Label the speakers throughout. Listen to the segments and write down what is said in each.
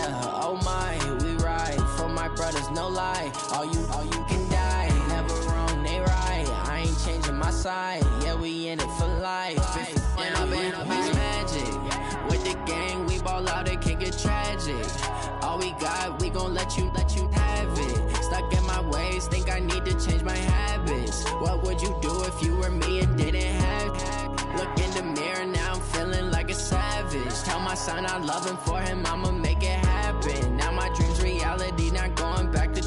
Speaker 1: Yeah, oh my, we ride for my brothers, no lie. All you can die. Never wrong, they right. I ain't changing my side. Yeah, we in it for life. And I've been magic. With the gang, we ball out, it can get tragic. All we got, we gon' let you have it. Stuck in my ways, think I need to change my habits. What would you do if you were me and didn't have it? Look in the mirror, now I'm feeling like a savage. Tell my son I love him, for him I'ma make it happen. Now my dream's reality, not going back to.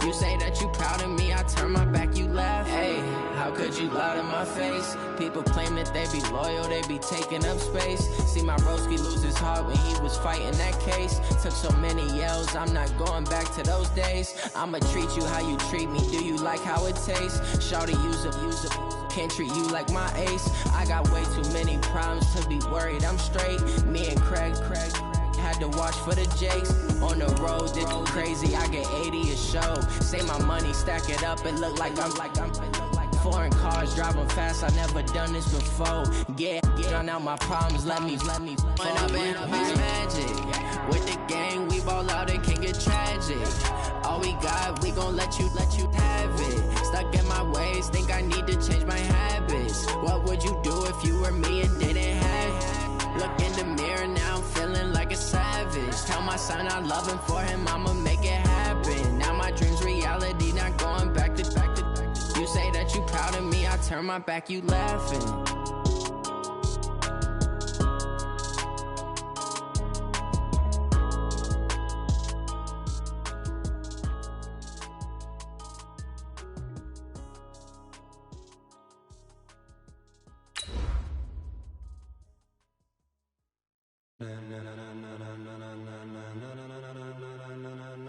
Speaker 1: You say that you proud of me, I turn my back, you laugh. Hey, how could you lie to my face? People claim that they be loyal, they be taking up space. See my broski lose his heart when he was fighting that case. Took so many yells, I'm not going back to those days. I'ma treat you how you treat me, do you like how it tastes? Shawty, use a can't treat you like my ace. I got way too many problems to be worried, I'm straight. Me and Craig had to watch for the Jakes. On the road, it's crazy, I get 80 a show. Say my money, stack it up, it look like I'm foreign cars, driving fast, I never done this before. Get drown out my problems, let me When I've been magic. With the gang, we ball out, it can get tragic. All we got, we gon' let you have it. Stuck in my ways, think I need to change my habits. What would you do if you were me and didn't have it? Look in the mirror, now I'm feeling like a savage. Tell my son I love him, for him I'ma make it happen. Now my dream's reality, not going back to. You say that you proud of me, I turn my back, you laughing.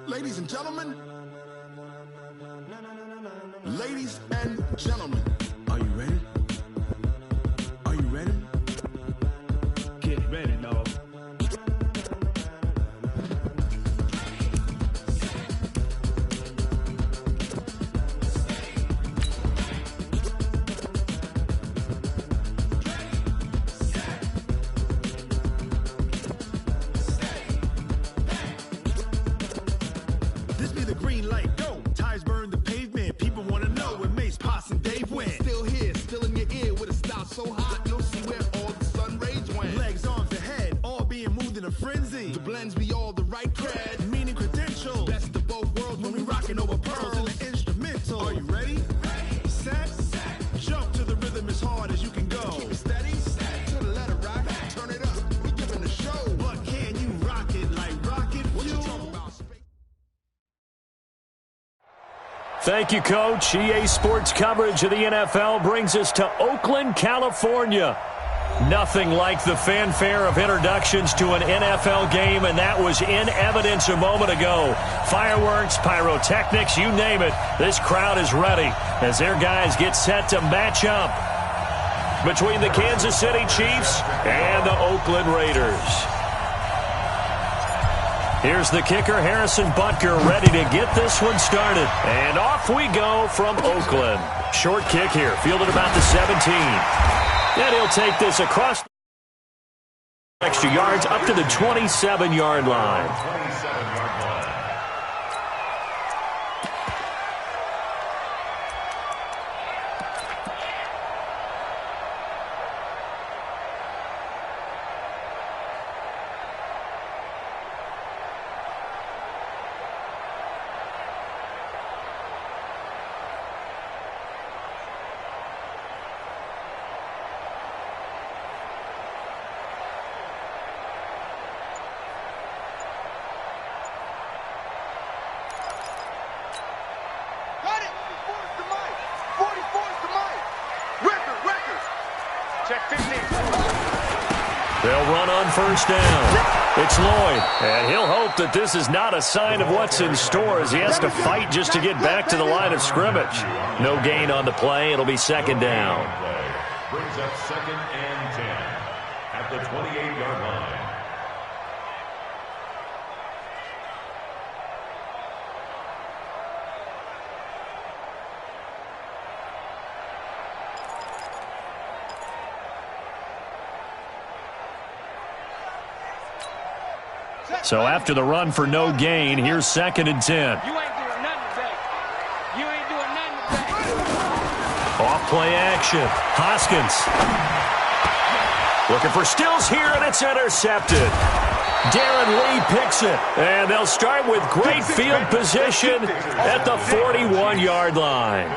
Speaker 2: Ladies and gentlemen, ladies and gentlemen, are you ready? Are you ready? Get ready, dog. This be the green light, go. Tires burn the pavement. People want to know where Mace, Poss, and Dave went. Still here, still in your ear with a style so hot, you'll see where all the sun rays went. Legs, arms, and head, all being moved in a frenzy. The blends be all the right cred, meaning credentials. Best of both worlds when we rockin' over pearls in the instrumental. Are you ready? Set, jump to the rhythm as hard as you can go. Keep it steady, to the letter rock, turn it up. We giving the show. But can you rock it like rocket fuel?
Speaker 3: Thank you, Coach. EA Sports coverage of the NFL brings us to Oakland, California. Nothing like the fanfare of introductions to an NFL game, and that was in evidence a moment ago. Fireworks, pyrotechnics, you name it. This crowd is ready as their guys get set to match up between the Kansas City Chiefs and the Oakland Raiders. Here's the kicker, Harrison Butker, ready to get this one started. And off we go from Oakland. Short kick here, fielded about the 17. And he'll take this across extra yards up to the 27-yard line. They'll run on first down. It's Lloyd, and he'll hope that this is not a sign of what's in store as he has to fight just to get back to the line of scrimmage. No gain on the play. It'll be second down.
Speaker 4: Brings up second and 10 at the 28-yard line.
Speaker 3: So after the run for no gain, here's 2nd and 10.
Speaker 5: You ain't doing nothing today. You ain't doing nothing today.
Speaker 3: Off-play action. Hoskins. Looking for Stills here, and it's intercepted. Darren Lee picks it. And they'll start with great field position at the 41-yard line.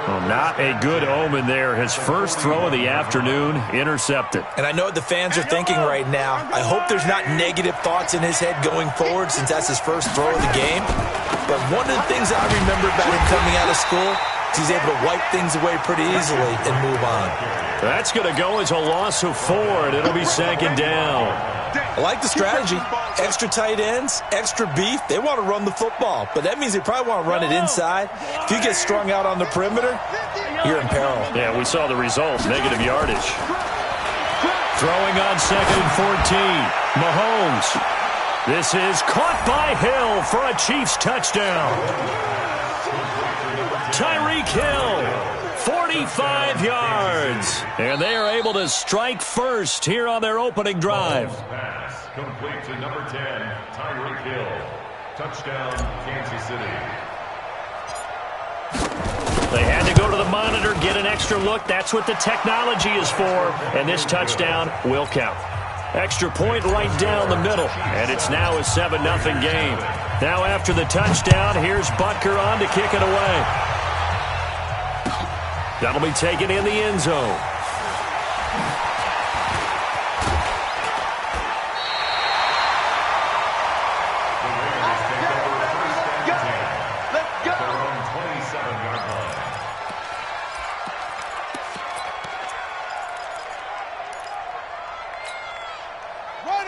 Speaker 3: Well, not a good omen there. His first throw of the afternoon intercepted.
Speaker 6: And I know what the fans are thinking right now. I hope there's not negative thoughts in his head going forward since that's his first throw of the game. But one of the things I remember about him coming out of school is he's able to wipe things away pretty easily and move on.
Speaker 3: That's going to go as a loss of 4, and it'll be 2nd down.
Speaker 6: I like the strategy. Extra tight ends, extra beef. They want to run the football, but that means they probably want to run it inside. If you get strung out on the perimeter, you're in peril.
Speaker 3: Yeah, we saw the result, negative yardage. Throwing on 2nd and 14. Mahomes. This is caught by Hill for a Chiefs touchdown. Tyreek Hill, 45 yards. And they are able to strike first here on their opening drive.
Speaker 4: Pass complete to number 10, Tyreek Hill. Touchdown, Kansas City.
Speaker 3: They had to go to the monitor, get an extra look. That's what the technology is for. And this touchdown will count. Extra point right down the middle. And it's now a 7-0 game. Now after the touchdown, here's Butker on to kick it away. That'll be taken in the end zone.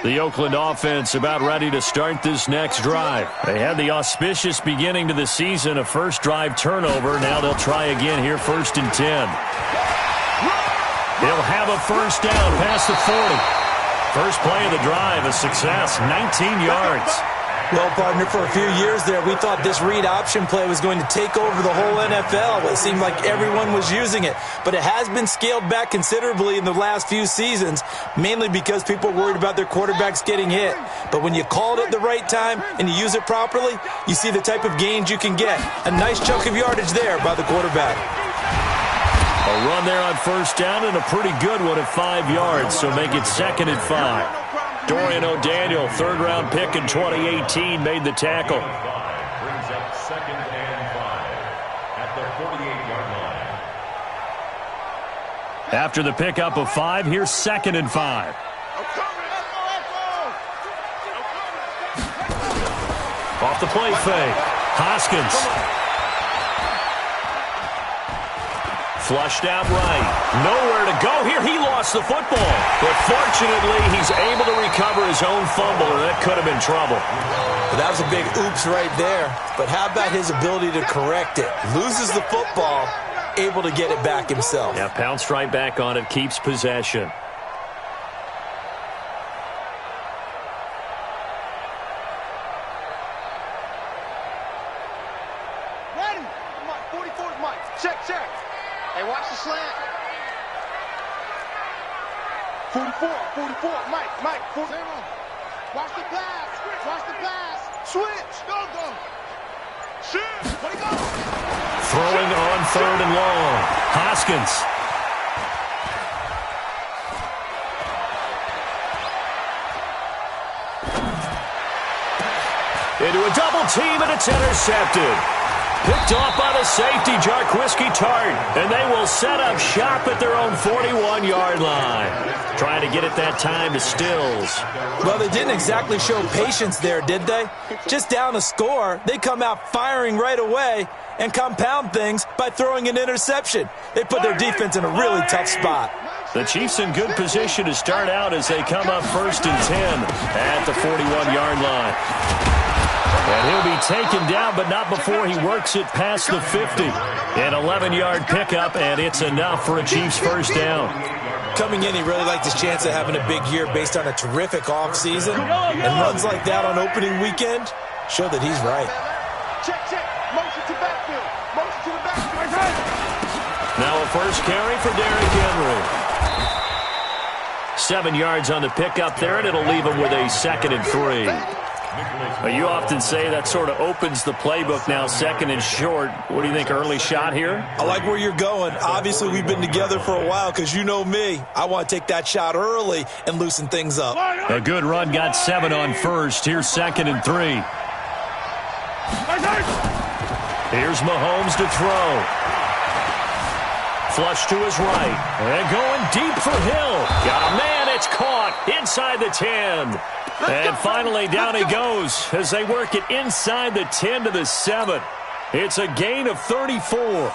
Speaker 3: The Oakland offense about ready to start this next drive. They had the auspicious beginning to the season, a first drive turnover. Now they'll try again here, 1st and 10. They'll have a first down past the 40. First play of the drive, a success, 19 yards.
Speaker 6: Well, partner, for a few years there, we thought this read option play was going to take over the whole NFL. It seemed like everyone was using it. But it has been scaled back considerably in the last few seasons, mainly because people are worried about their quarterbacks getting hit. But when you call it at the right time and you use it properly, you see the type of gains you can get. A nice chunk of yardage there by the quarterback.
Speaker 3: A run there on first down and a pretty good one at 5 yards, so make it 2nd and 5. Dorian O'Daniel, 3rd-round pick in 2018, made the tackle.
Speaker 4: Brings up 2nd and 5 at the 48-yard line.
Speaker 3: After the pickup of 5, here's 2nd and 5. Off the play fake. Hoskins. Flushed out right. Nowhere to go here. He lost the football. But fortunately, he's able to recover his own fumble, and that could have been trouble.
Speaker 6: But that was a big oops right there. But how about his ability to correct it? Loses the football, able to get it back himself.
Speaker 3: Yeah, pounced right back on it, keeps possession.
Speaker 5: Ready? Mike, 44 Mike. Check. Hey, watch the slant. 44, Mike, 40. Watch the pass. Switch. Go. Shoot. Where he go?
Speaker 3: Throwing on 3rd and long. Hoskins. Into a double team, and it's intercepted. Picked off by the safety, Jarquiski Tart. And they will set up shop at their own 41-yard line. Trying to get it that time to Stills.
Speaker 6: Well, they didn't exactly show patience there, did they? Just down a score, they come out firing right away and compound things by throwing an interception. They put their defense in a really tough spot.
Speaker 3: The Chiefs in good position to start out as they come up 1st and 10 at the 41-yard line. And he'll be taken down, but not before he works it past the 50. An 11-yard pickup, and it's enough for a Chiefs first down.
Speaker 6: Coming in, he really liked his chance of having a big year based on a terrific offseason. And runs like that on opening weekend show that he's right.
Speaker 5: Check. Motion to backfield. Motion to the backfield.
Speaker 3: Now a first carry for Derrick Henry. 7 yards on the pickup there, and it'll leave him with a 2nd and 3. You often say that sort of opens the playbook now, 2nd and short. What do you think, early shot here?
Speaker 6: I like where you're going. Obviously, we've been together for a while because you know me. I want to take that shot early and loosen things up.
Speaker 3: A good run, got 7 on first. Here's 2nd and 3. Here's Mahomes to throw. Flush to his right. And going deep for Hill. Got a man, it's caught inside the 10. And finally, down he goes as they work it inside the 10 to the 7. It's a gain of 34.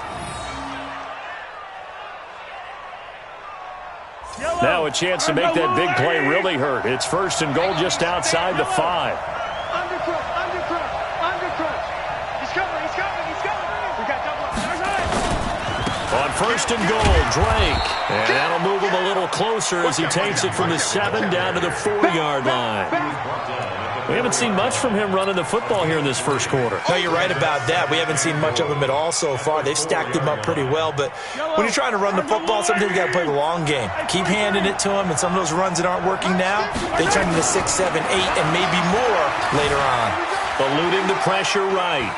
Speaker 3: Now a chance to make that big play really hurt. It's 1st and goal just outside the 5. On 1st and goal, Drake. And that'll move him a little closer as he takes it from the 7 down to the 4-yard line. We haven't seen much from him running the football here in this first quarter.
Speaker 6: No, you're right about that. We haven't seen much of him at all so far. They've stacked him up pretty well, but when you're trying to run the football, sometimes you got to play the long game. Keep handing it to him, and some of those runs that aren't working now, they turn into 6, 7, 8, and maybe more later on.
Speaker 3: Eluding the pressure right.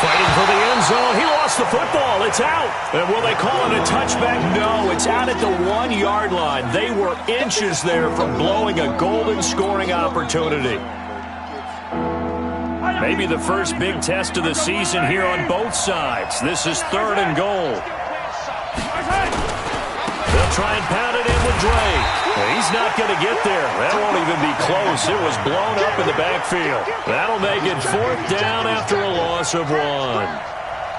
Speaker 3: Fighting for the end zone. He lost the football. It's out. And will they call it a touchback? No, it's out at the 1-yard line. They were inches there from blowing a golden scoring opportunity. Maybe the first big test of the season here on both sides. This is 3rd and goal. They'll try and pound it in with Drake. He's not going to get there. That won't even be close. It was blown up in the backfield. That'll make it 4th down after a loss of 1.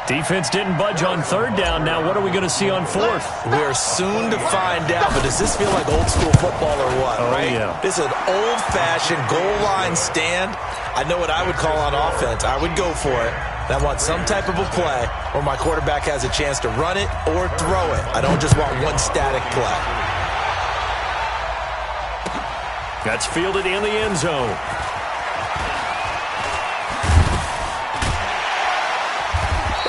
Speaker 3: Defense didn't budge on 3rd down. Now what are we going to see on 4th?
Speaker 6: We're soon to find out, but does this feel like old school football or what, right?
Speaker 3: Yeah.
Speaker 6: This is an old-fashioned goal line stand. I know what I would call on offense. I would go for it. And I want some type of a play where my quarterback has a chance to run it or throw it. I don't just want one static play.
Speaker 3: That's fielded in the end zone.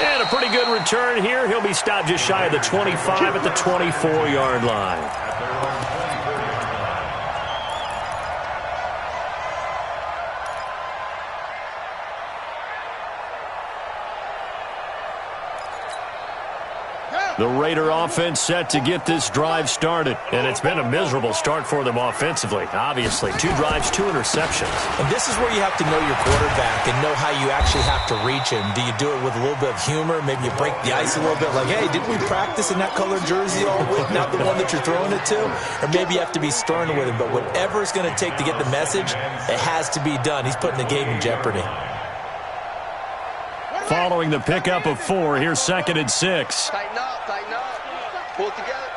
Speaker 3: And a pretty good return here. He'll be stopped just shy of the 25 at the 24-yard line. The Raider offense set to get this drive started. And it's been a miserable start for them offensively, obviously. 2 drives, 2 interceptions.
Speaker 6: And this is where you have to know your quarterback and know how you actually have to reach him. Do you do it with a little bit of humor? Maybe you break the ice a little bit like, hey, didn't we practice in that colored jersey all week, not the one that you're throwing it to? Or maybe you have to be stern with him. But whatever it's going to take to get the message, it has to be done. He's putting the game in jeopardy.
Speaker 3: Following the pickup of 4, here's 2nd and 6.
Speaker 5: Tighten up. Pull it together.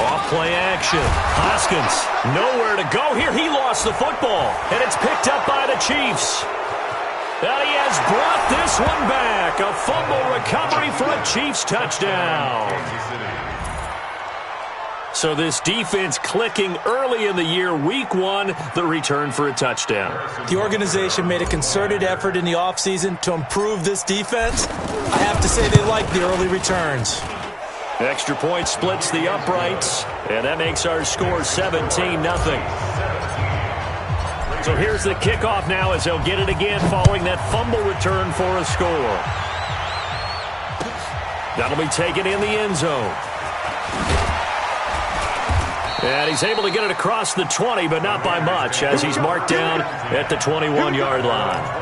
Speaker 3: Off-play action. Hoskins, nowhere to go here. He lost the football, and it's picked up by the Chiefs. And he has brought this one back. A fumble recovery for a Chiefs touchdown. So this defense clicking early in the year, week 1, the return for a touchdown.
Speaker 6: The organization made a concerted effort in the offseason to improve this defense. I have to say they like the early returns.
Speaker 3: Extra point splits the uprights, and that makes our score 17-0. So here's the kickoff now as they'll get it again following that fumble return for a score. That'll be taken in the end zone. And he's able to get it across the 20, but not by much, as he's marked down at the 21-yard line.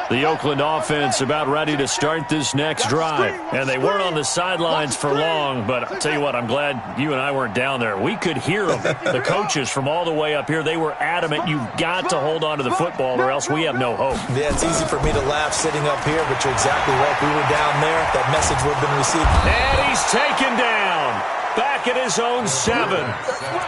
Speaker 3: The Oakland offense about ready to start this next drive. And they weren't on the sidelines for long, but I'll tell you what, I'm glad you and I weren't down there. We could hear them. The coaches from all the way up here, they were adamant, you've got to hold on to the football or else we have no hope.
Speaker 6: Yeah, it's easy for me to laugh sitting up here, but you're exactly right. If we were down there, that message would have been received.
Speaker 3: And he's taken down. back at his own 7.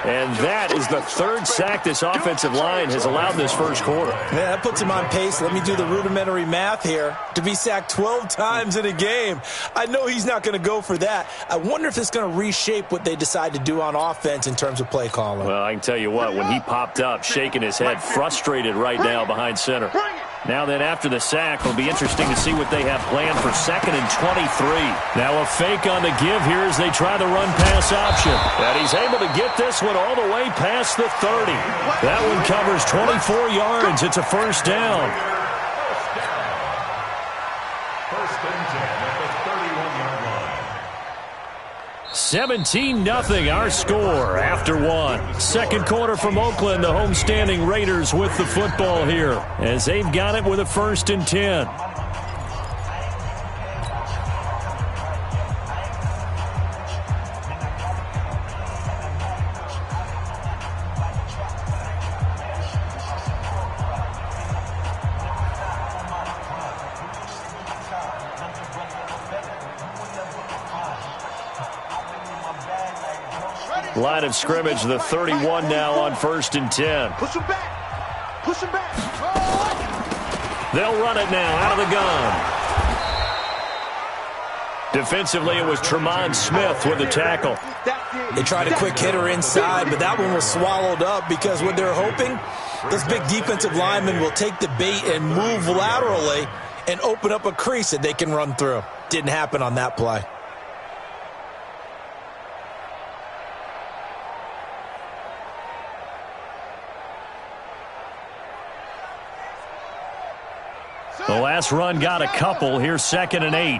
Speaker 3: And that is the third sack this offensive line has allowed this first quarter.
Speaker 6: Yeah, that puts him on pace. Let me do the rudimentary math here. To be sacked 12 times in a game, I know he's not going to go for that. I wonder if it's going to reshape what they decide to do on offense in terms of play calling.
Speaker 3: Well, I can tell you what, when he popped up, shaking his head, frustrated right now behind center. Now then, after the sack, it'll be interesting to see what they have planned for 2nd and 23. Now a fake on the give here as they try the run-pass option. And he's able to get this one all the way past the 30. That one covers 24 yards. It's a first down.
Speaker 4: First and 10 at the 31-yard line.
Speaker 3: 17-0 our score after one. Second quarter from Oakland, the homestanding Raiders with the football here as they've got it with a 1st and 10. Line of scrimmage, the 31 now on 1st and 10.
Speaker 2: Push him back. Push him back.
Speaker 3: They'll run it now out of the gun. Defensively, it was Tremont Smith with the tackle.
Speaker 6: They tried a quick hitter inside, but that one was swallowed up because what they're hoping, those big defensive linemen will take the bait and move laterally and open up a crease that they can run through. Didn't happen on that play.
Speaker 3: The last run got a couple. Here's 2nd and 8.
Speaker 2: Hey,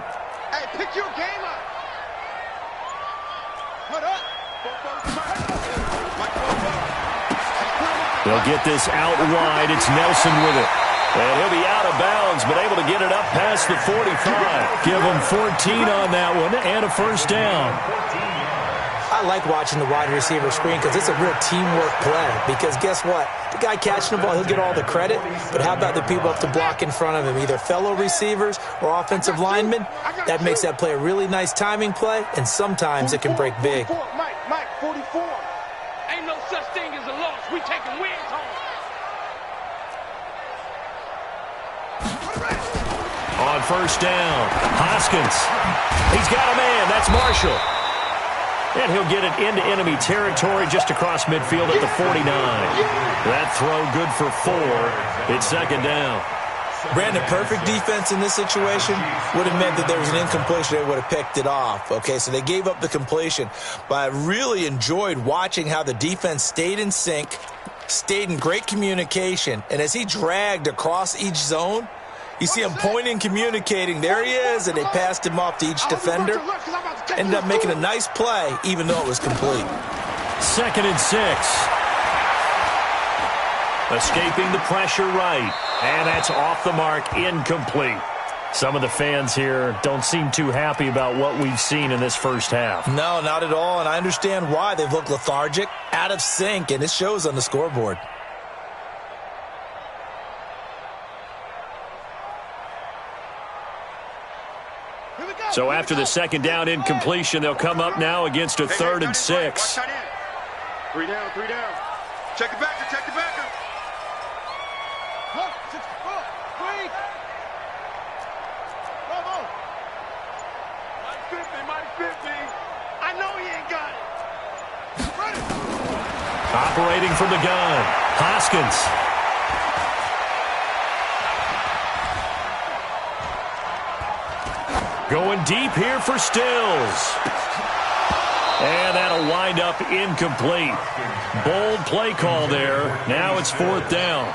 Speaker 2: pick your game up. Put up.
Speaker 3: They'll get this out wide. It's Nelson with it. And he'll be out of bounds, but able to get it up past the 45. Give him 14 on that one and a first down.
Speaker 6: I like watching the wide receiver screen because it's a real teamwork play. Because guess what? The guy catching the ball, he'll get all the credit. But how about the people up to block in front of him, either fellow receivers or offensive linemen? That makes that play a really nice timing play, and sometimes it can break big.
Speaker 2: Mike, 44.
Speaker 5: Ain't no such thing as a loss. We taking wins home.
Speaker 3: On first down, Hoskins. He's got a man. That's Marshall. And he'll get it into enemy territory just across midfield at the 49. That throw good for 4. It's 2nd down.
Speaker 6: Brandon, perfect defense in this situation would have meant that there was an incompletion. They would have picked it off. Okay, so they gave up the completion. But I really enjoyed watching how the defense stayed in sync, stayed in great communication. And as he dragged across each zone, you see him pointing, communicating. There he is, and they passed him off to each defender. Ended up making a nice play, even though it was complete.
Speaker 3: 2nd and 6. Escaping the pressure right. And that's off the mark, incomplete. Some of the fans here don't seem too happy about what we've seen in this first half.
Speaker 6: No, not at all, and I understand why. They've looked lethargic, out of sync, and it shows on the scoreboard.
Speaker 3: So after the 2nd down incompletion, they'll come up now against a 3rd and 6.
Speaker 2: 3 down. Check it back. I know he ain't got it.
Speaker 3: Operating from the gun, Hoskins. Going deep here for Stills. And that'll wind up incomplete. Bold play call there. Now it's 4th down.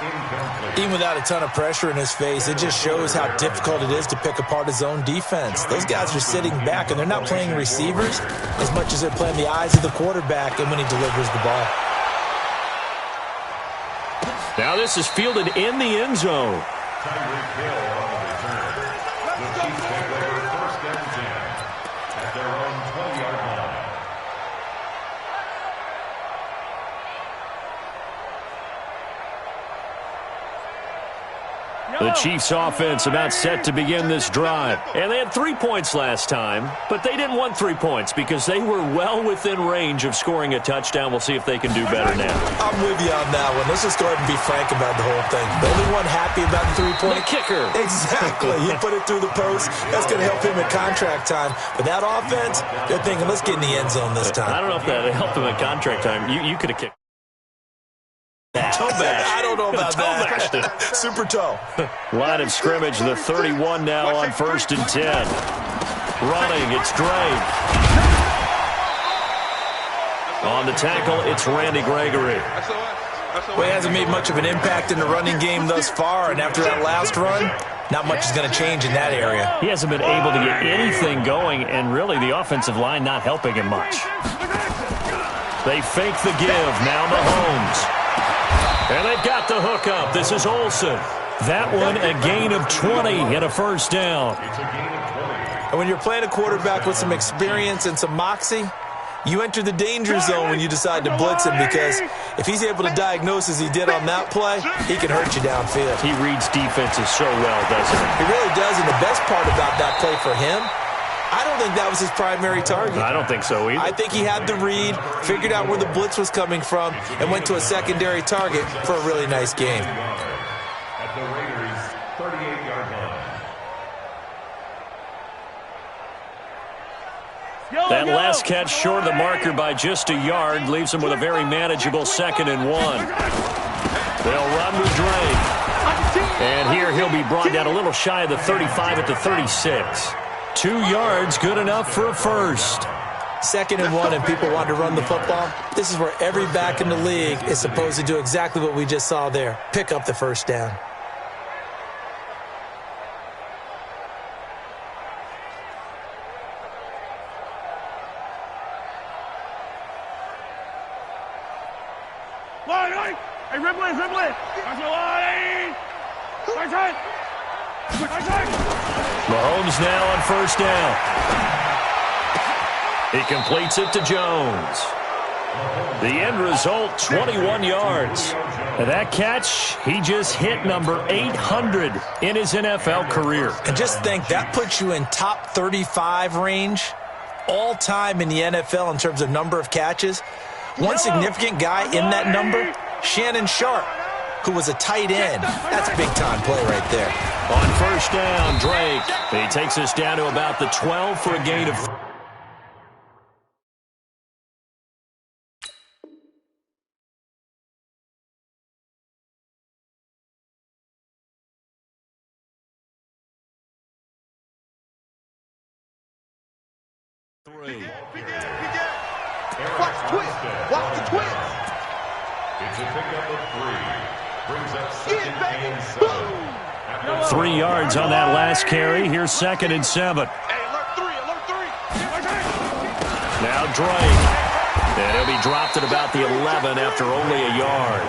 Speaker 6: Even without a ton of pressure in his face, it just shows how difficult it is to pick apart his own defense. Those guys are sitting back, and they're not playing receivers as much as they're playing the eyes of the quarterback and when he delivers the ball.
Speaker 3: Now this is fielded in the end zone. The Chiefs offense about set to begin this drive. And they had 3 points last time, but they didn't want 3 points because they were well within range of scoring a touchdown. We'll see if they can do better now.
Speaker 6: I'm with you on that one. Let's just go ahead and be frank about the whole thing. The only one happy about the 3-point.
Speaker 3: The kicker.
Speaker 6: Exactly. He put it through the post. That's going to help him at contract time. But that offense, they're thinking, let's get in the end zone this time.
Speaker 3: I don't know if that helped him at contract time. You could have kicked. Toe bash.
Speaker 6: I don't know about that. Super toe.
Speaker 3: Line of scrimmage, the 31 now on 1st and 10. Running, it's Drake. On the tackle, it's Randy Gregory.
Speaker 6: Well, he hasn't made much of an impact in the running game thus far, and after that last run, not much is going to change in that area.
Speaker 3: He hasn't been able to get anything going, and really the offensive line not helping him much. They fake the give, now Mahomes. And they've got the hook up. This is Olsen. That one a gain of 20 and a first down.
Speaker 6: And when you're playing a quarterback with some experience and some moxie, you enter the danger zone when you decide to blitz him, because if he's able to diagnose as he did on that play, he can hurt you downfield.
Speaker 3: He reads defenses so well, doesn't he?
Speaker 6: He really does, and the best part about that play for him, I don't think that was his primary target.
Speaker 3: I don't think so either.
Speaker 6: I think he had the read, figured out where the blitz was coming from, and went to a secondary target for a really nice game.
Speaker 4: At the Raiders' 38-yard line.
Speaker 3: That last catch short of the marker by just a yard leaves him with a very manageable 2nd and 1. They'll run with Drake. And here he'll be brought down a little shy of the 35 at the 36. 2 yards, good enough for a first.
Speaker 6: 2nd and 1, and people want to run the football. This is where every back in the league is supposed to do exactly what we just saw there. Pick up the first down.
Speaker 5: Hey, Ripley.
Speaker 3: Mahomes now on first down. He completes it to Jones. The end result, 21 yards. And that catch, he just hit number 800 in his NFL career.
Speaker 6: And just think, that puts you in top 35 range all time in the NFL in terms of number of catches. One significant guy in that number, Shannon Sharp, who was a tight end. That's a big-time play right there.
Speaker 3: On first down, Drake. He takes us down to about the 12 for a gain of...
Speaker 2: Watch the twist.
Speaker 4: It's a pickup of 3. Brings up 2nd and 7.
Speaker 3: 3 yards on that last carry. Here's 2nd and 7. Now Drake. And he'll be dropped at about the 11 after only a yard.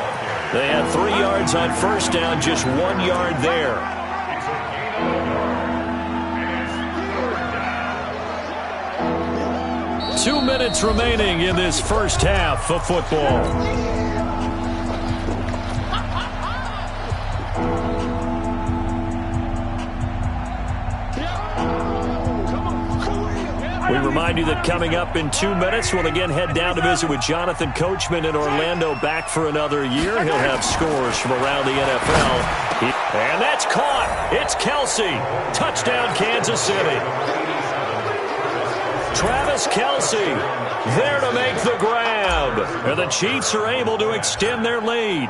Speaker 3: They had 3 yards on first down, just 1 yard there. 2 minutes remaining in this first half of football. We remind you that coming up in 2 minutes, we'll again head down to visit with Jonathan Coachman in Orlando, back for another year. He'll have scores from around the NFL. And that's caught. It's Kelsey. Touchdown, Kansas City. Travis Kelsey there to make the grab. And the Chiefs are able to extend their lead.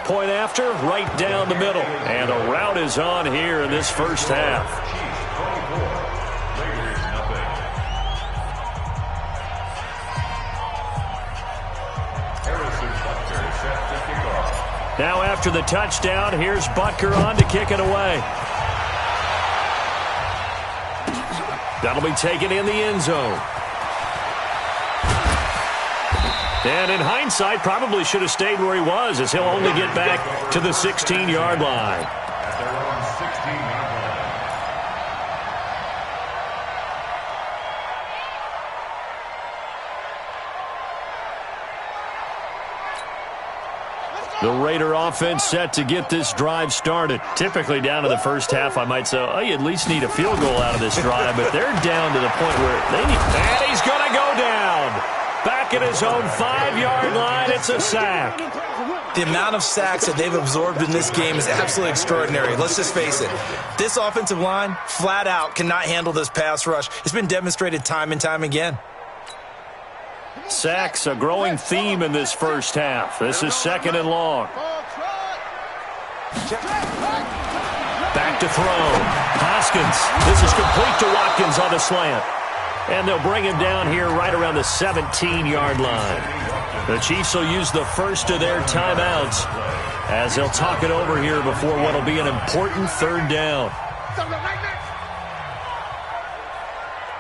Speaker 3: Point after, right down the middle. And the route is on here in this first half. Now after the touchdown, here's Butker on to kick it away. That'll be taken in the end zone. And in hindsight, probably should have stayed where he was, as he'll only get back to the 16-yard line.
Speaker 4: At their own 16-yard line.
Speaker 3: The Raider offense set to get this drive started. Typically down to the first half, I might say, oh, you at least need a field goal out of this drive, but they're down to the point where they need... And he's going to go down. Back at his own 5-yard line, it's a sack.
Speaker 6: The amount of sacks that they've absorbed in this game is absolutely extraordinary. Let's just face it. This offensive line, flat out, cannot handle this pass rush. It's been demonstrated time and time again.
Speaker 3: Sacks, a growing theme in this first half. This is 2nd and long. Back to throw. Hoskins. This is complete to Watkins on the slant. And they'll bring him down here right around the 17-yard line. The Chiefs will use the first of their timeouts as they'll talk it over here before what will be an important 3rd down.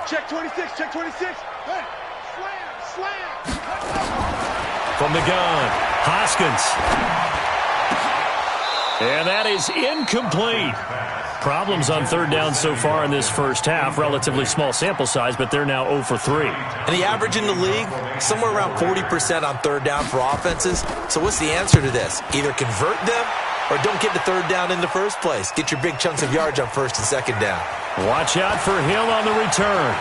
Speaker 5: Check 26, check 26. Hey, slam.
Speaker 3: From the gun, Hoskins. And that is incomplete. Problems on 3rd down so far in this first half. Relatively small sample size, but they're now 0 for 3.
Speaker 6: And the average in the league, somewhere around 40% on 3rd down for offenses. So what's the answer to this? Either convert them or don't get the 3rd down in the first place. Get your big chunks of yards on 1st and 2nd down.
Speaker 3: Watch out for Hill on the return.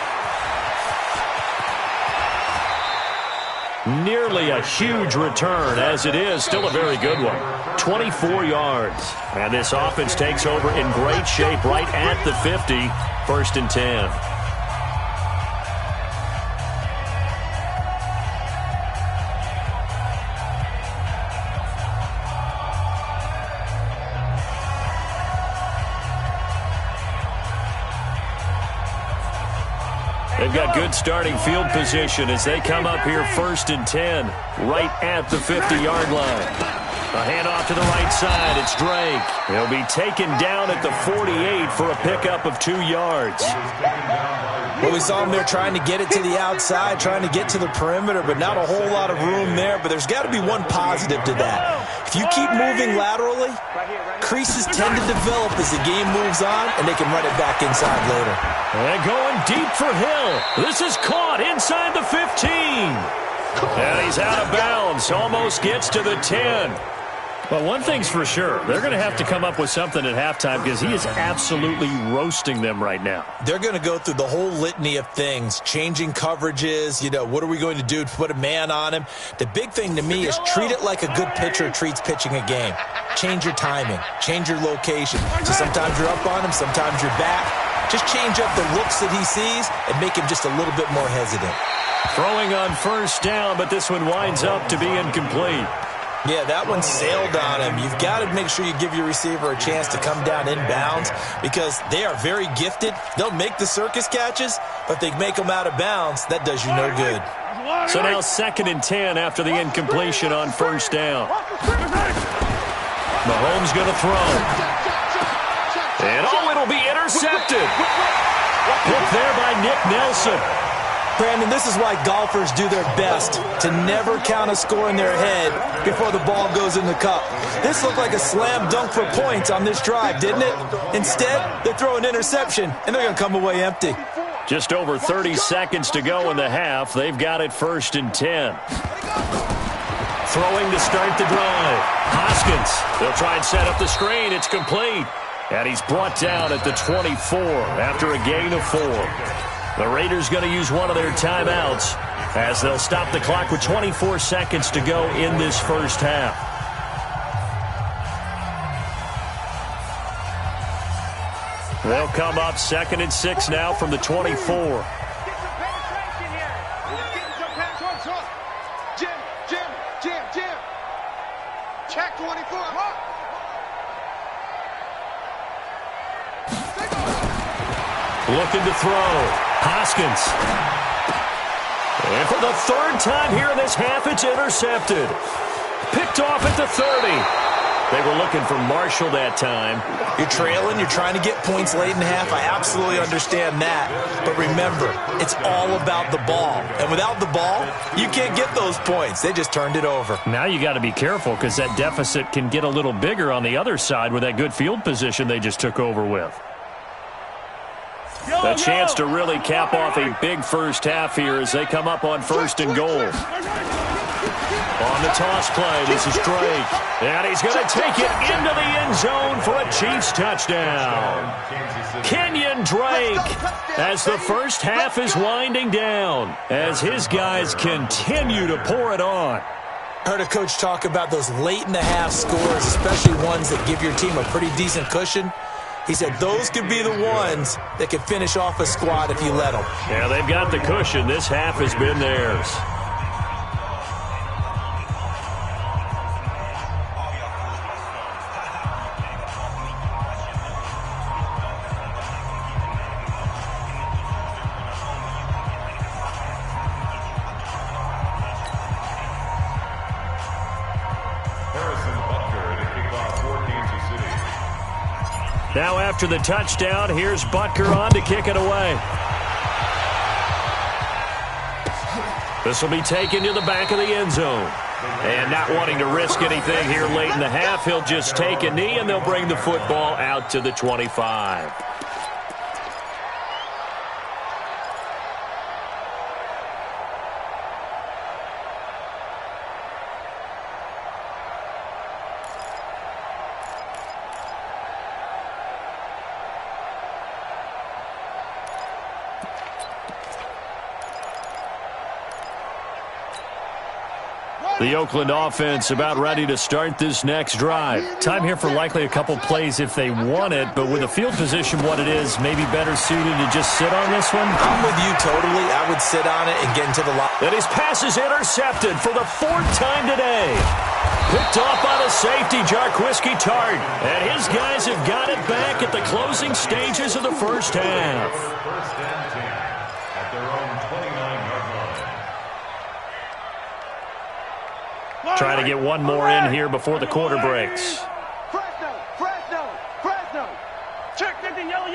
Speaker 3: Nearly a huge return, as it is still a very good one. 24 yards. And this offense takes over in great shape right at the 50. 1st and 10. They've got good starting field position as they come up here 1st and 10, right at the 50-yard line. A handoff to the right side. It's Drake. He'll be taken down at the 48 for a pickup of 2 yards.
Speaker 6: Well, we saw him there trying to get it to the outside, trying to get to the perimeter, but not a whole lot of room there. But there's got to be one positive to that. If you keep moving laterally, creases tend to develop as the game moves on, and they can run it back inside later.
Speaker 3: And going deep for Hill. This is caught inside the 15. And he's out of bounds. Almost gets to the 10. But one thing's for sure, they're going to have to come up with something at halftime because he is absolutely roasting them right now.
Speaker 6: They're going to go through the whole litany of things, changing coverages, what are we going to do to put a man on him? The big thing to me is treat it like a good pitcher treats pitching a game. Change your timing, change your location. So sometimes you're up on him, sometimes you're back. Just change up the looks that he sees and make him just a little bit more hesitant.
Speaker 3: Throwing on 1st down, but this one winds up to be incomplete.
Speaker 6: Yeah, that one sailed on him. You've got to make sure you give your receiver a chance to come down inbounds because they are very gifted. They'll make the circus catches, but if they make them out of bounds, that does you no good.
Speaker 3: So now 2nd and 10 after the incompletion on 1st down. Mahomes going to throw. And it'll be intercepted. Picked there by Nick Nelson.
Speaker 6: Brandon, this is why golfers do their best to never count a score in their head before the ball goes in the cup. This looked like a slam dunk for points on this drive, didn't it? Instead, they throw an interception, and they're going to come away empty.
Speaker 3: Just over 30 seconds to go in the half. They've got it 1st and 10. Throwing to start the drive. Hoskins. They'll try and set up the screen. It's complete. And he's brought down at the 24 after a gain of 4. The Raiders going to use one of their timeouts as they'll stop the clock with 24 seconds to go in this first half. They'll come up 2nd and 6 now from the 24.
Speaker 5: Jim. Check 24.
Speaker 3: Looking to throw. Hoskins. And for the 3rd time here in this half, it's intercepted. Picked off at the 30. They were looking for Marshall that time.
Speaker 6: You're trailing. You're trying to get points late in the half. I absolutely understand that. But remember, it's all about the ball. And without the ball, you can't get those points. They just turned it over.
Speaker 3: Now you got to be careful because that deficit can get a little bigger on the other side with that good field position they just took over with. A chance to really cap off a big first half here as they come up on 1st and goal. On the toss play. This is Drake. And he's going to take it into the end zone for a Chiefs touchdown. Kenyon Drake, as the first half is winding down, as his guys continue to pour it on.
Speaker 6: I heard a coach talk about those late-in-the-half scores, especially ones that give your team a pretty decent cushion. He said those could be the ones that could finish off a squad if you let them.
Speaker 3: Yeah, they've got the cushion. This half has been theirs. Now after the touchdown, here's Butker on to kick it away. This will be taken to the back of the end zone. And not wanting to risk anything here late in the half, he'll just take a knee and they'll bring the football out to the 25. The Oakland offense about ready to start this next drive. Time here for likely a couple plays if they want it, but with the field position what it is, maybe better suited to just sit on this one?
Speaker 6: I'm with you totally. I would sit on it and get into the line.
Speaker 3: And his pass is intercepted for the fourth time today. Picked off by the safety, Jarquiski Tart. And his guys have got it back at the closing stages of the first half.
Speaker 4: First and 10 at their own 29-yard line.
Speaker 3: Trying to get one more in here before the quarter breaks.
Speaker 5: Fresno. Check that thing. Yellow.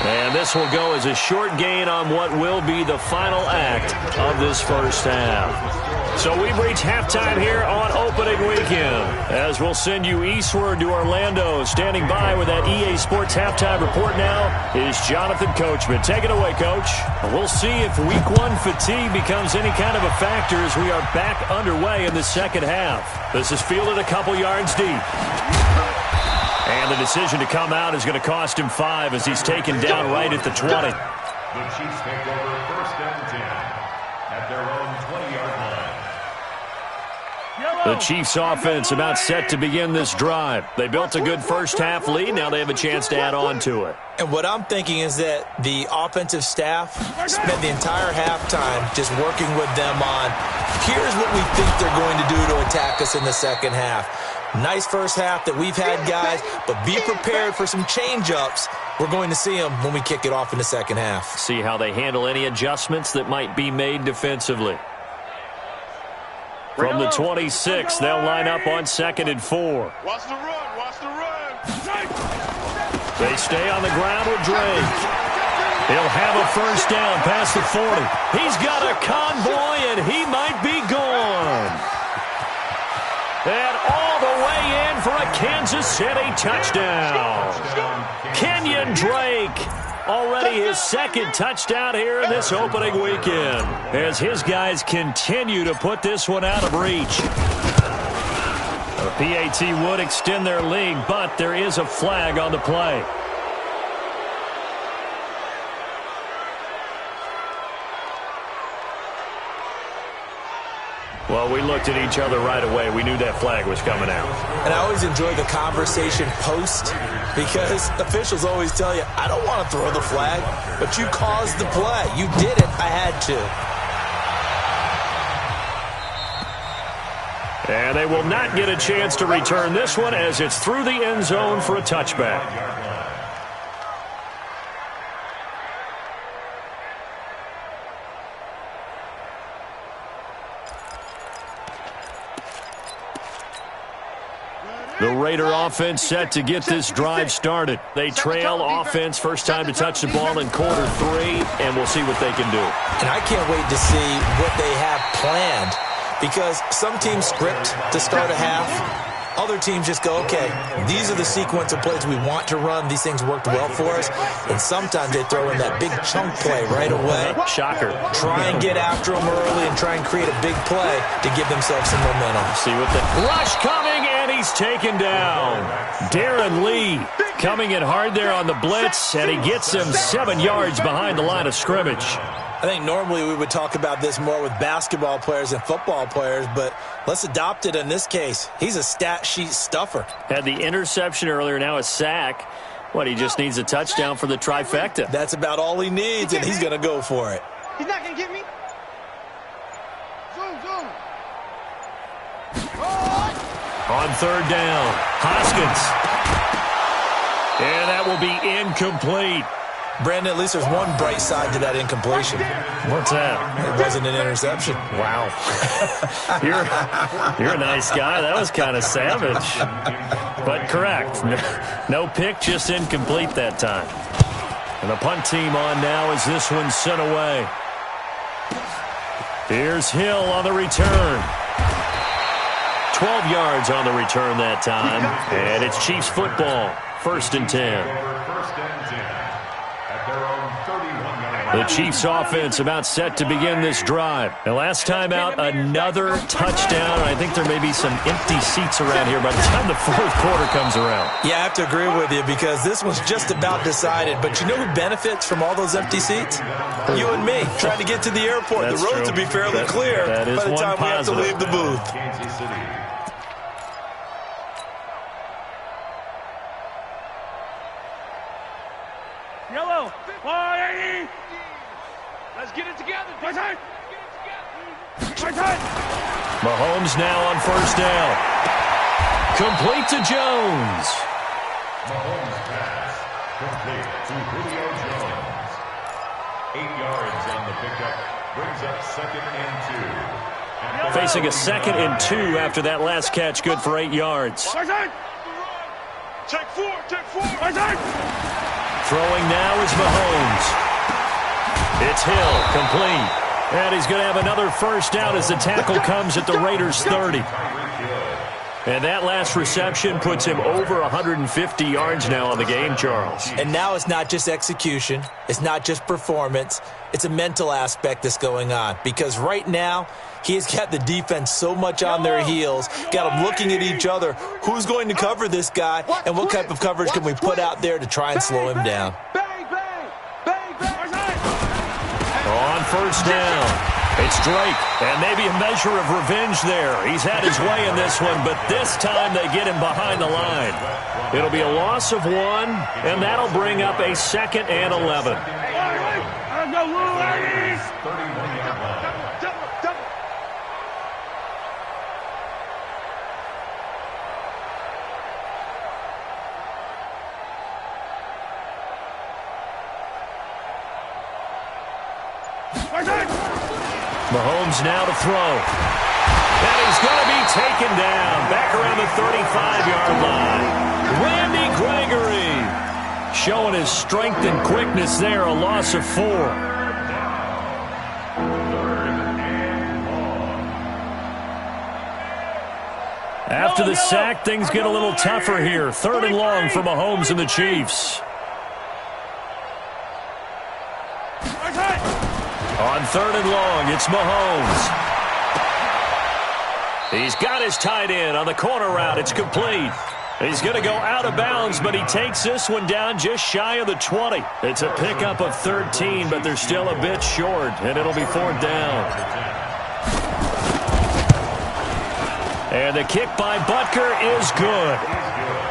Speaker 3: And this will go as a short gain on what will be the final act of this first half. So we've reached halftime here on opening weekend. As we'll send you eastward to Orlando. Standing by with that EA Sports halftime report now is Jonathan Coachman. Take it away, Coach. We'll see if week one fatigue becomes any kind of a factor as we are back underway in the second half. This is fielded a couple yards deep. And the decision to come out is going to cost him 5 as he's taken down right at the 20.
Speaker 4: The Chiefs take over first and 10 at their own 20-yard line.
Speaker 3: The Chiefs offense about set to begin this drive. They built a good first half lead. Now they have a chance to add on to it.
Speaker 6: And what I'm thinking is that the offensive staff spent the entire halftime just working with them on, here's what we think they're going to do to attack us in the second half. Nice first half that we've had, guys, but be prepared for some change-ups. We're going to see them when we kick it off in the second half.
Speaker 3: See how they handle any adjustments that might be made defensively. From the 26, they'll line up on 2nd and 4.
Speaker 5: Watch the run.
Speaker 3: They stay on the ground with Drake. He'll have a first down past the 40. He's got a convoy, and he might be gone. And all the way in for a Kansas City touchdown. Kenyon Drake, already his second touchdown here in this opening weekend, as his guys continue to put this one out of reach. The PAT would extend their lead, but there is a flag on the play. Well, we looked at each other right away. We knew that flag was coming out.
Speaker 6: And I always enjoy the conversation post because officials always tell you, I don't want to throw the flag, but you caused the play. You did it. I had to.
Speaker 3: And they will not get a chance to return this one as it's through the end zone for a touchback. The Raider offense set to get this drive started. They trail offense first time to touch the ball in quarter 3, and we'll see what they can do.
Speaker 6: And I can't wait to see what they have planned because some teams script to start a half, Other teams just go, okay, these are the sequence of plays we want to run. These things worked well for us. And sometimes they throw in that big chunk play right away.
Speaker 3: Shocker.
Speaker 6: Try and get after them early and try and create a big play to give themselves some momentum.
Speaker 3: See what the rush coming, and he's taken down. Darren Lee coming in hard there on the blitz, and he gets him 7 yards behind the line of scrimmage.
Speaker 6: I think normally we would talk about this more with basketball players and football players, but let's adopt it in this case. He's a stat sheet stuffer.
Speaker 3: Had the interception earlier, now a sack. What, he just needs a touchdown for the trifecta.
Speaker 6: That's about all he needs, and he's going to go for it.
Speaker 5: He's not going to get me. Zoom.
Speaker 3: On third down, Hoskins. And that will be incomplete.
Speaker 6: Brandon, at least there's one bright side to that incompletion.
Speaker 3: What's that?
Speaker 6: It wasn't an interception.
Speaker 3: Wow. You're a nice guy. That was kind of savage. But correct. No pick, just incomplete that time. And the punt team on now as this one's sent away. Here's Hill on the return. 12 yards on the return that time. And it's Chiefs football. 1st and 10. The Chiefs offense about set to begin this drive. And last time out, another touchdown. I think there may be some empty seats around here by the time the 4th quarter comes around.
Speaker 6: Yeah, I have to agree with you because this was just about decided. But you know who benefits from all those empty seats? You and me, trying to get to the airport.
Speaker 3: That's
Speaker 6: the roads
Speaker 3: true.
Speaker 6: will be fairly clear by the time we have to leave the booth.
Speaker 4: Kansas City.
Speaker 5: Yellow. 180. Let's get it together. My time. My time.
Speaker 3: Mahomes now on 1st down. Complete to Jones.
Speaker 4: Mahomes pass. Complete to Julio Jones. 8 yards on the pickup. Brings up 2nd and 2.
Speaker 3: Facing a 2nd and 2 after that last catch. Good for 8 yards.
Speaker 5: My time. Take 4. My time.
Speaker 3: Throwing now is Mahomes. It's Hill, complete. And he's going to have another 1st down as the tackle comes at the Raiders' 30. And that last reception puts him over 150 yards now on the game, Charles.
Speaker 6: And now it's not just execution. It's not just performance. It's a mental aspect that's going on. Because right now, he's got the defense so much on their heels, got them looking at each other. Who's going to cover this guy, and what type of coverage can we put out there to try and slow him down?
Speaker 3: On 1st down, it's Drake, and maybe a measure of revenge there. He's had his way in this one, but this time they get him behind the line. It'll be a loss of 1, and that'll bring up a 2nd and 11. Mahomes now to throw. And he's going to be taken down back around the 35-yard line. Randy Gregory showing his strength and quickness there, a loss of 4. After the sack, things get a little tougher here. 3rd and long for Mahomes and the Chiefs. On 3rd and long, it's Mahomes. He's got his tight end on the corner route. It's complete. He's going to go out of bounds, but he takes this one down just shy of the 20. It's a pickup of 13, but they're still a bit short, and it'll be 4th down. And the kick by Butker is good.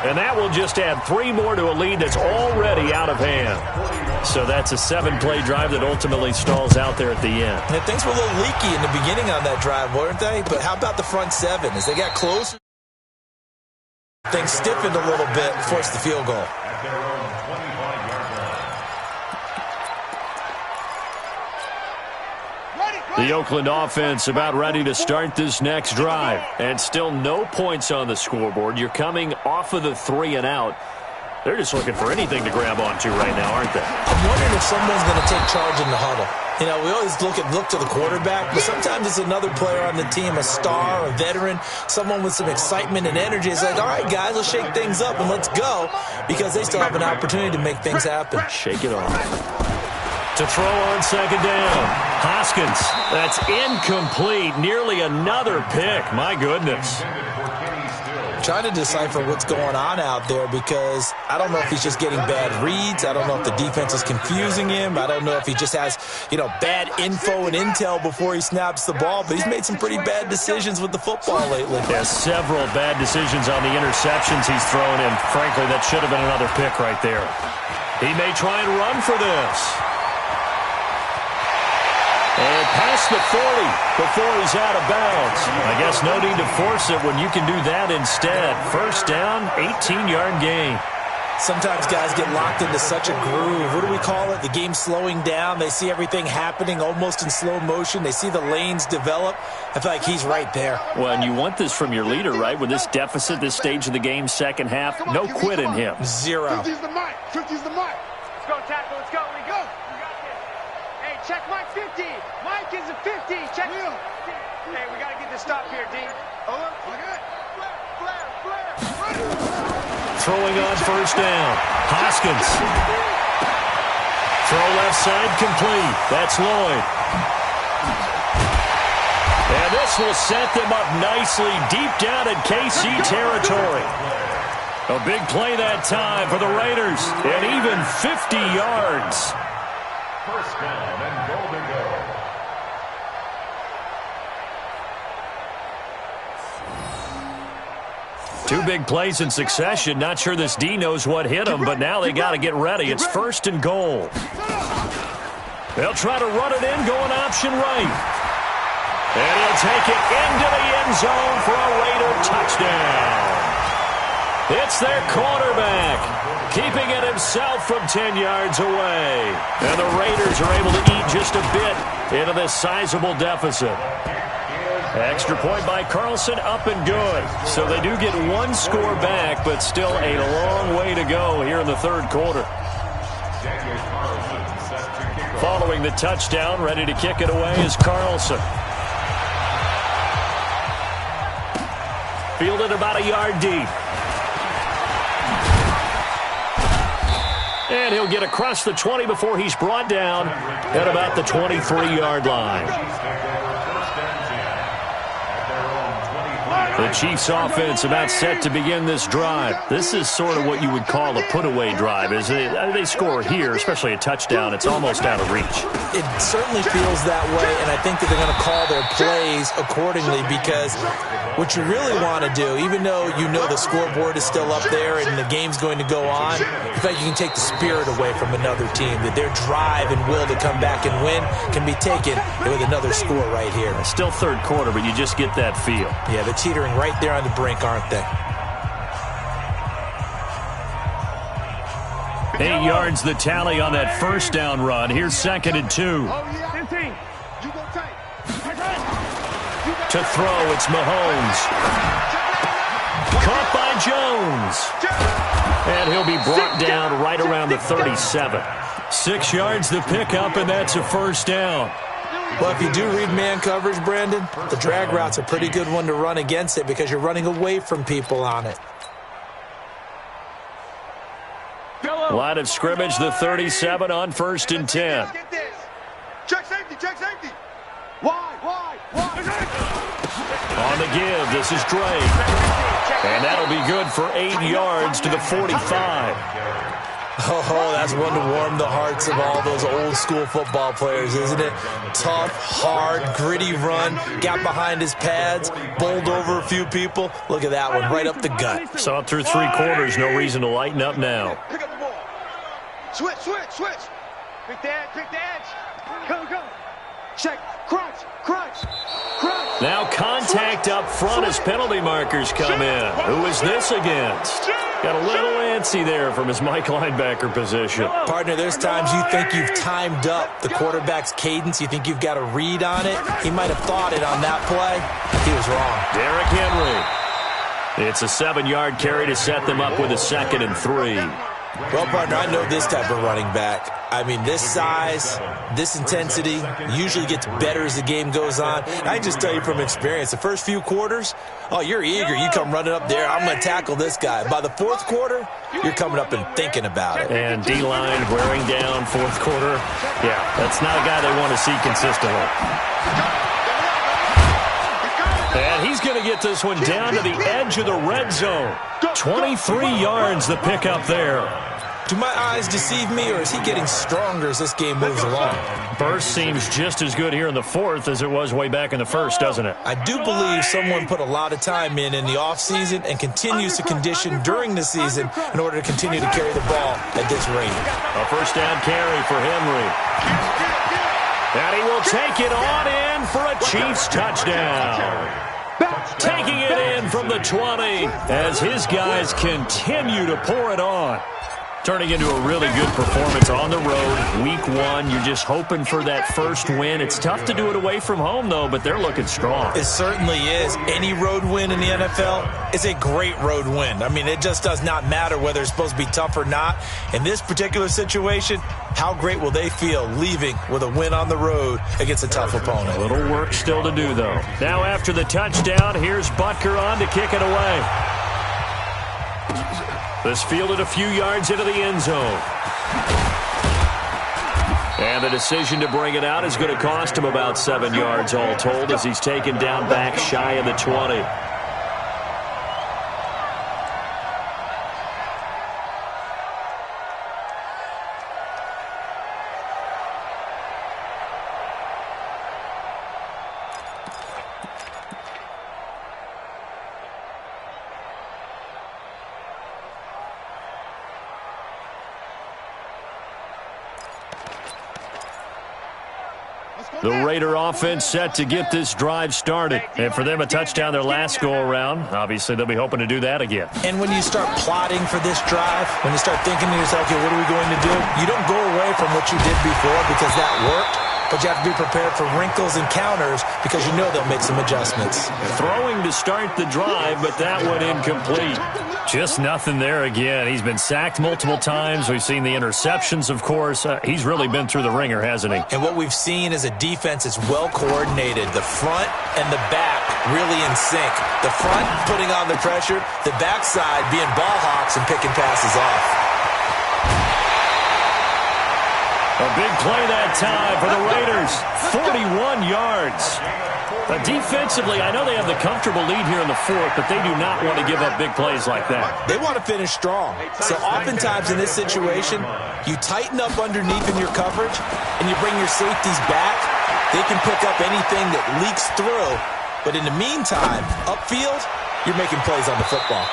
Speaker 3: And that will just add 3 more to a lead that's already out of hand. So that's a 7-play drive that ultimately stalls out there at the end.
Speaker 6: And things were a little leaky in the beginning on that drive, weren't they? But how about the front 7? As they got closer, things stiffened a little bit and forced the field goal.
Speaker 4: At their own 25-yard line.
Speaker 3: The Oakland offense about ready to start this next drive. And still no points on the scoreboard. You're coming off of the 3 and out. They're just looking for anything to grab onto right now, aren't they?
Speaker 6: I'm wondering if someone's going to take charge in the huddle. You know, we always look to the quarterback, but sometimes it's another player on the team, a star, a veteran, someone with some excitement and energy. It's like, all right, guys, let's shake things up and let's go, because they still have an opportunity to make things happen.
Speaker 3: Shake it off. To throw on second down. Hoskins. That's incomplete. Nearly another pick. My goodness.
Speaker 6: Trying to decipher what's going on out there, because I don't know if he's just getting bad reads. I don't know if the defense is confusing him. I don't know if he just has, bad info and intel before he snaps the ball. But he's made some pretty bad decisions with the football lately.
Speaker 3: Yeah, several bad decisions on the interceptions he's thrown, and frankly, that should have been another pick right there. He may try and run for this. And past the 40 before he's out of bounds. I guess no need to force it when you can do that instead. First down, 18-yard gain.
Speaker 6: Sometimes guys get locked into such a groove. What do we call it? The game's slowing down. They see everything happening almost in slow motion. They see the lanes develop. I feel like he's right there.
Speaker 3: Well, and you want this from your leader, right? With this deficit, this stage of the game, second half, no quit in him.
Speaker 6: Zero.
Speaker 2: 50's the mic. 50's the mic.
Speaker 5: Let's go, tackle. Let's go. We go. We got this. Hey, check Mike 50. Mike is a 50. Check. Hey, we got to get this stop here, D.
Speaker 3: Throwing on first down. Hoskins. Throw left side complete. That's Lloyd. And this will set them up nicely deep down in KC territory. A big play that time for the Raiders. And even 50 yards.
Speaker 4: First down and goal to go.
Speaker 3: Two big plays in succession. Not sure this D knows what hit him, but now they got to get ready. It's first and goal. They'll try to run it in, going option right. And he'll take it into the end zone for a Raider touchdown. It's their quarterback, keeping it himself from 10 yards away. And the Raiders are able to eat just a bit into this sizable deficit. Extra point by Carlson, up and good. So they do get one score back, but still a long way to go here in the third quarter. Following the touchdown, ready to kick it away is Carlson. Fielded about a yard deep. And he'll get across the 20 before he's brought down at about the 23-yard line. The Chiefs' offense about set to begin this drive. This is sort of what you would call a put-away drive. As they score here, especially a touchdown, it's almost out of reach.
Speaker 6: It certainly feels that way, and I think that they're going to call their plays accordingly, because what you really want to do, even though you know the scoreboard is still up there and the game's going to go on, in fact, you can take the spirit away from another team, that their drive and will to come back and win can be taken with another score right here.
Speaker 3: Still third quarter, but you just get that feel.
Speaker 6: Yeah, they're teetering right there on the brink, aren't they?
Speaker 3: 8 yards the tally on that first down run. Here's second and 2. To throw, it's Mahomes. Caught by Jones. And he'll be brought down right around the 37. 6 yards the pickup, and that's a first down.
Speaker 6: Well, if you do read man coverage, Brandon, the drag route's a pretty good one to run against it, because you're running away from people on it.
Speaker 3: Line of scrimmage, the 37 on first and 10.
Speaker 2: Check safety, check safety. Why?
Speaker 3: On the give, this is Drake. And that'll be good for 8 yards to the 45.
Speaker 6: Oh, that's one to warm the hearts of all those old school football players, isn't it? Tough, hard, gritty run, got behind his pads, bowled over a few people. Look at that one, right up the gut.
Speaker 3: Saw it through 3 quarters, no reason to lighten up now.
Speaker 2: Pick up the ball. Switch.
Speaker 5: Pick the edge. Go.
Speaker 2: Check, crunch.
Speaker 3: Now contact up front as penalty markers come in. Who is this against? Got a little antsy there from his Mike linebacker position.
Speaker 6: Partner, there's times you think you've timed up the quarterback's cadence. You think you've got a read on it. He might have thought it on that play. He was wrong.
Speaker 3: Derrick Henry. It's a 7-yard carry to set them up with a 2nd and 3.
Speaker 6: Well, partner, I know this type of running back. I mean, this size, this intensity usually gets better as the game goes on. I can just tell you from experience, the first few quarters, oh, you're eager. You come running up there, I'm going to tackle this guy. By the fourth quarter, you're coming up and thinking about it.
Speaker 3: And D-line wearing down fourth quarter. Yeah, that's not a guy they want to see consistently. And he's going to get this one down to the edge of the red zone. 23 yards the pickup there.
Speaker 6: Do my eyes deceive me, or is he getting stronger as this game moves along?
Speaker 3: Burst seems just as good here in the fourth as it was way back in the first, doesn't it?
Speaker 6: I do believe someone put a lot of time in the offseason and continues to condition during the season in order to continue to carry the ball at this rate.
Speaker 3: A first down carry for Henry. And he will take it on in for a Chiefs touchdown. Taking it in from the 20 as his guys continue to pour it on. Turning into a really good performance on the road. Week 1, you're just hoping for that first win. It's tough to do it away from home, though, but they're looking strong.
Speaker 6: It certainly is. Any road win in the NFL is a great road win. I mean, it just does not matter whether it's supposed to be tough or not. In this particular situation, how great will they feel leaving with a win on the road against a tough opponent?
Speaker 3: A little work still to do, though. Now after the touchdown, here's Butker on to kick it away. This fielded a few yards into the end zone. And the decision to bring it out is going to cost him about 7 yards all told as he's taken down back shy of the 20. The Raider offense set to get this drive started. And for them, a touchdown their last go-around. Obviously, they'll be hoping to do that again.
Speaker 6: And when you start plotting for this drive, when you start thinking to yourself, okay, what are we going to do? You don't go away from what you did before because that worked. But you have to be prepared for wrinkles and counters because you know they'll make some adjustments.
Speaker 3: Throwing to start the drive, but that one incomplete. Just nothing there again. He's been sacked multiple times. We've seen the interceptions, of course. He's really been through the ringer, hasn't he?
Speaker 6: And what we've seen is a defense that's well coordinated. The front and the back really in sync. The front putting on the pressure, the backside being ball hawks and picking passes off.
Speaker 3: A big play that time for the Raiders. 41 yards. Defensively, I know they have the comfortable lead here in the fourth, but they do not want to give up big plays like that.
Speaker 6: They want to finish strong. So oftentimes in this situation, you tighten up underneath in your coverage, and you bring your safeties back. They can pick up anything that leaks through. But in the meantime, upfield, you're making plays on the football.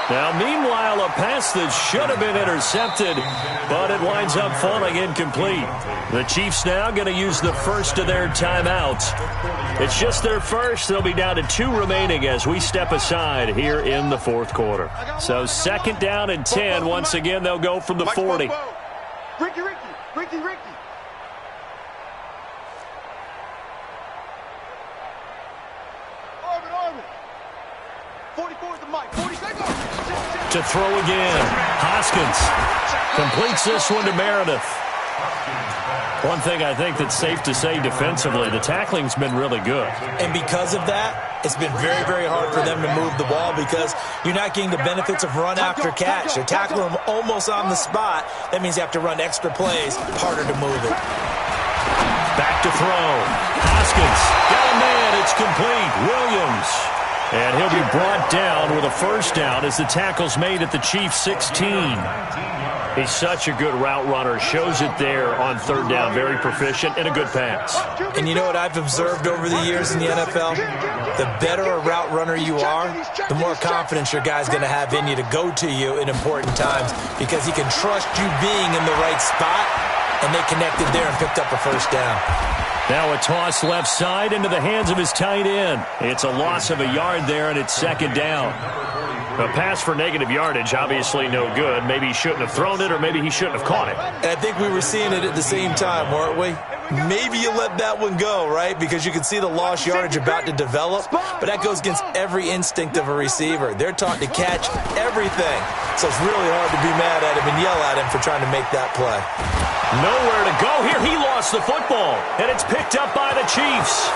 Speaker 3: Now, meanwhile, a pass that should have been intercepted, but it winds up falling incomplete. The Chiefs now going to use the first of their timeouts. It's just their first. They'll be down to 2 remaining as we step aside here in the fourth quarter. So second down and 10. Once again, they'll go from the 40.
Speaker 5: Ricky. Arvin. 44 is the mic. 40 seconds.
Speaker 3: To throw again. Hoskins completes this one to Meredith. One thing I think that's safe to say defensively, the tackling's been really good.
Speaker 6: And because of that, it's been very, very hard for them to move the ball because you're not getting the benefits of run after catch. They're tackling them almost on the spot. That means you have to run extra plays, harder to move it.
Speaker 3: Back to throw. Hoskins got a man. It's complete. Williams. And he'll be brought down with a first down as the tackle's made at the Chiefs' 16. He's such a good route runner. Shows it there on third down. Very proficient and a good pass.
Speaker 6: And you know what I've observed over the years in the NFL? The better a route runner you are, the more confidence your guy's going to have in you to go to you in important times because he can trust you being in the right spot, and they connected there and picked up a first down.
Speaker 3: Now a toss left side into the hands of his tight end. It's a loss of a yard there, and it's second down. A pass for negative yardage, obviously no good. Maybe he shouldn't have thrown it, or maybe he shouldn't have caught it.
Speaker 6: And I think we were seeing it at the same time, weren't we? maybe you let that one go, right? Because you can see the lost yardage about to develop, but that goes against every instinct of a receiver. They're taught to catch everything, so it's really hard to be mad at him and yell at him for trying to make that play.
Speaker 3: Nowhere to go here. He lost the football, and it's picked up by the Chiefs.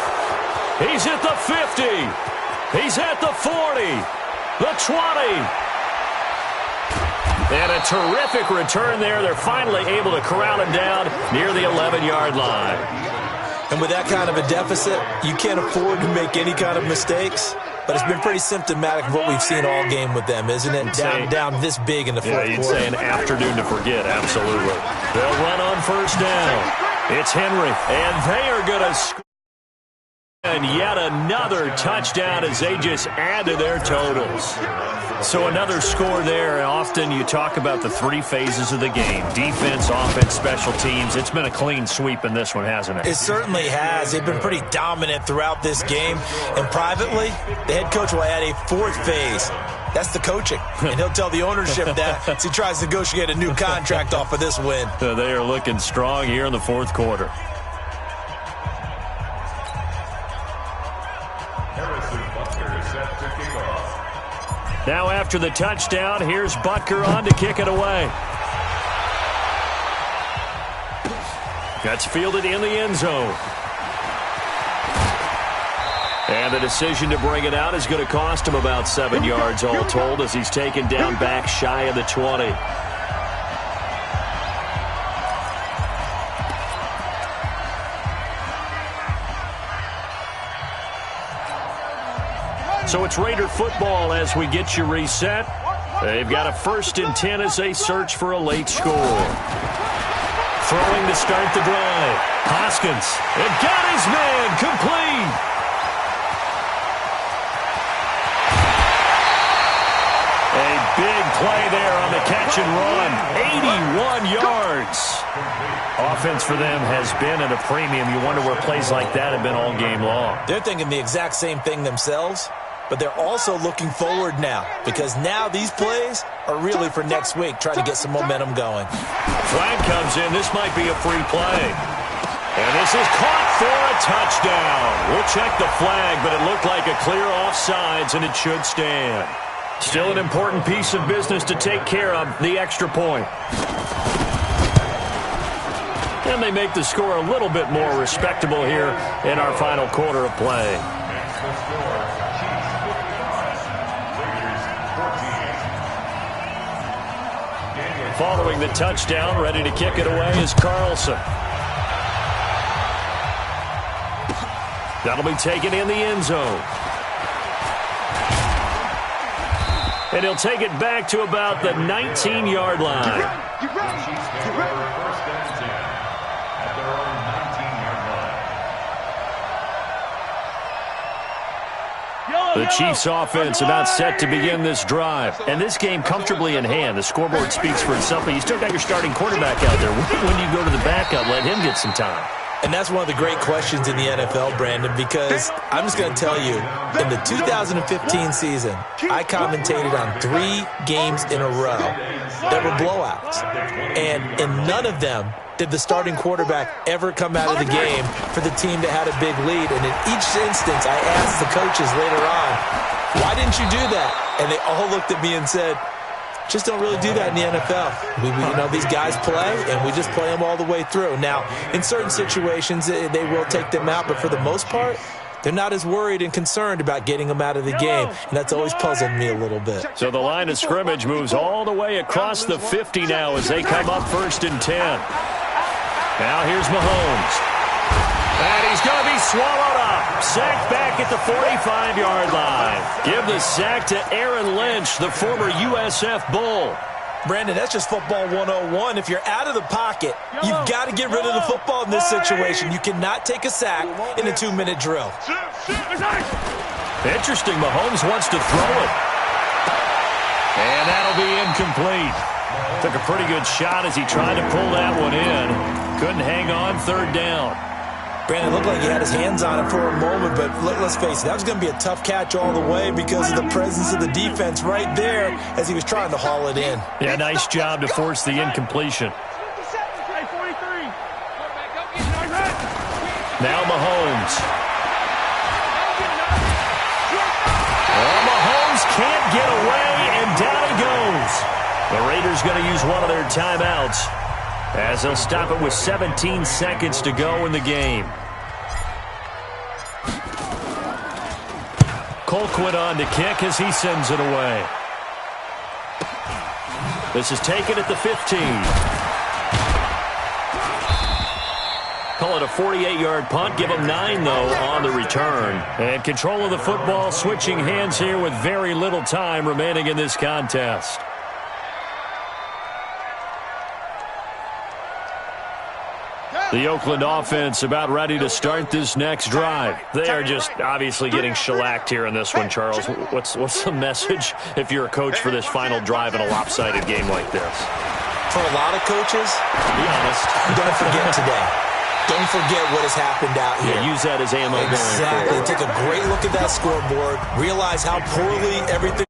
Speaker 3: He's at the 50. He's at the 40, the 20. And a terrific return there. They're finally able to corral him down near the 11-yard line.
Speaker 6: And with that kind of a deficit, you can't afford to make any kind of mistakes. But it's been pretty symptomatic of what we've seen all game with them, isn't it? Down this big in the fourth quarter.
Speaker 3: You'd say an afternoon to forget, absolutely. They'll run on first down. It's Henry, and they are going to score. And yet another touchdown as they just add to their totals. So another score there. Often you talk about the three phases of the game: defense, offense, special teams. It's been a clean sweep in this one, hasn't it?
Speaker 6: It certainly has. They've been pretty dominant throughout this game. And privately, the head coach will add a fourth phase. That's the coaching. And he'll tell the ownership that as he tries to negotiate a new contract off of this win.
Speaker 3: They are looking strong here in the fourth quarter. Now after the touchdown, here's Butker on to kick it away. That's fielded in the end zone. And the decision to bring it out is going to cost him about 7 yards all told as he's taken down back shy of the 20. So it's Raider football as we get you reset. They've got a 1st and 10 as they search for a late score. Throwing to start the drive. Hoskins. It got his man complete. A big play there on the catch and run. 81 yards. Offense for them has been at a premium. You wonder where plays like that have been all game long.
Speaker 6: They're thinking the exact same thing themselves. But they're also looking forward now because now these plays are really for next week, trying to get some momentum going.
Speaker 3: Flag comes in. This might be a free play. And this is caught for a touchdown. We'll check the flag, but it looked like a clear offsides, and it should stand. Still an important piece of business to take care of, the extra point. And they make the score a little bit more respectable here in our final quarter of play. Following the touchdown, ready to kick it away is Carlson. That'll be taken in the end zone. And he'll take it back to about the 19-yard line. The Chiefs offense about set to begin this drive. And this game comfortably in hand. The scoreboard speaks for itself, but you still got your starting quarterback out there. When do you go to the backup, let him get some time?
Speaker 6: And that's one of the great questions in the NFL, Brandon, because I'm just going to tell you, in the 2015 season, I commentated on 3 games in a row that were blowouts. And in none of them did the starting quarterback ever come out of the game for the team that had a big lead. And in each instance, I asked the coaches later on, why didn't you do that? And they all looked at me and said, just don't really do that in the NFL. These guys play, and we just play them all the way through. Now, in certain situations, they will take them out, but for the most part, they're not as worried and concerned about getting them out of the game, and that's always puzzled me a little bit.
Speaker 3: So the line of scrimmage moves all the way across the 50 now as they come up 1st and 10. Now here's Mahomes. And he's going to be swallowed up. Sacked back at the 45-yard line. Give the sack to Aaron Lynch, the former USF Bull.
Speaker 6: Brandon, that's just football 101. If you're out of the pocket, you've got to get rid of the football in this situation. You cannot take a sack in a 2-minute drill.
Speaker 3: Interesting. Mahomes wants to throw it. And that'll be incomplete. Took a pretty good shot as he tried to pull that one in. Couldn't hang on 3rd down.
Speaker 6: Brandon, looked like he had his hands on it for a moment, but let's face it, that was going to be a tough catch all the way because of the presence of the defense right there as he was trying to haul it in.
Speaker 3: Yeah, nice job to force the incompletion. Now Mahomes. Oh, Mahomes can't get away, and down he goes. The Raiders going to use one of their timeouts as they'll stop it with 17 seconds to go in the game. Colquitt on to kick as he sends it away. This is taken at the 15. Call it a 48-yard punt. Give them 9, though, on the return. And control of the football switching hands here with very little time remaining in this contest. The Oakland offense about ready to start this next drive. They are just obviously getting shellacked here in this one, Charles. What's the message if you're a coach for this final drive in a lopsided game like this?
Speaker 6: For a lot of coaches,
Speaker 3: be honest,
Speaker 6: don't forget today. Don't forget what has happened out here.
Speaker 3: Yeah, use that as ammo.
Speaker 6: Exactly.
Speaker 3: Going forward.
Speaker 6: Take a great look at that scoreboard. Realize how poorly everything